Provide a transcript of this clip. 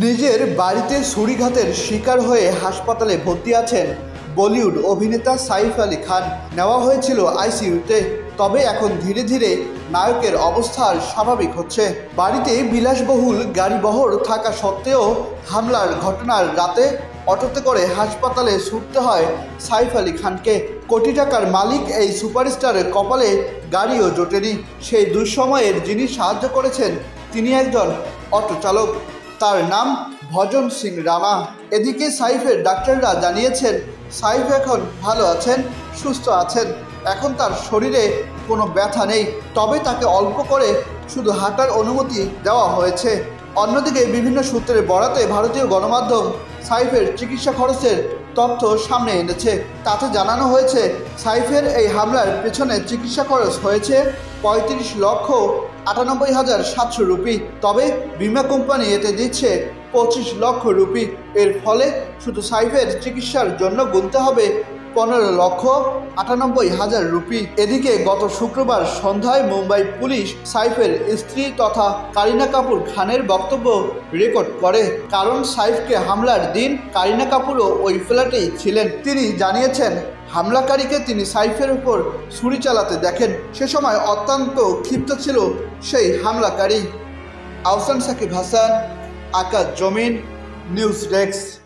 নিজের বাড়িতে ছুরিঘাতের শিকার হয়ে হাসপাতালে ভর্তি আছেন বলিউড অভিনেতা সাইফ আলী খান। নেওয়া হয়েছিল আইসিইউতে, তবে এখন ধীরে ধীরে নায়কের অবস্থা স্বাভাবিক হচ্ছে। বাড়িতে বিলাসবহুল গাড়িবহর থাকা সত্ত্বেও হামলার ঘটনার রাতে অটোতে করে হাসপাতালে ছুটতে হয় সাইফ আলী খানকে। কোটি টাকার মালিক এই সুপারস্টারের কপালে গাড়িও জোটেনি। সেই দুঃসময়ের যিনি সাহায্য করেছেন তিনি একজন অটো চালক, তার নাম ভজন সিং রানা। এদিকে সাইফের ডাক্তাররা জানিয়েছেন সাইফ এখন ভালো আছেন, সুস্থ আছেন। এখন তার শরীরে কোনো ব্যথা নেই, তবে তাকে অল্প করে শুধু হাঁটার অনুমতি দেওয়া হয়েছে। অন্যদিকে বিভিন্ন সূত্রের বরাতে ভারতীয় গণমাধ্যম সাইফের চিকিৎসা খরচের তথ্য সামনে এনেছে। তাতে জানানো হয়েছে সাইফের এই হামলার পেছনে চিকিৎসা খরচ হয়েছে 35,98,700 রুপি। তবে বিমা কোম্পানি এতে দিচ্ছে 25 লক্ষ রুপি। এর ফলে শুধু সাইফের চিকিৎসার জন্য গুনতে হবে 15,98,000 রুপি। এদিকে গত শুক্রবার সন্ধ্যায় মুম্বাই পুলিশ সাইফের স্ত্রী তথা কারিনা কাপুর খানের বক্তব্য রেকর্ড করে। কারণ সাইফকে হামলার দিন কারিনা কাপুরও ওই ফ্ল্যাটেই ছিলেন। তিনি জানিয়েছেন হামলাকারীকে তিনি সাইফের উপর ছুরি চালাতে দেখেন। সে সময় অত্যন্ত ক্ষিপ্ত ছিল সেই হামলাকারী। আহসান সাকিব হাসান, আকাশ জমিন, নিউজ ডেস্ক।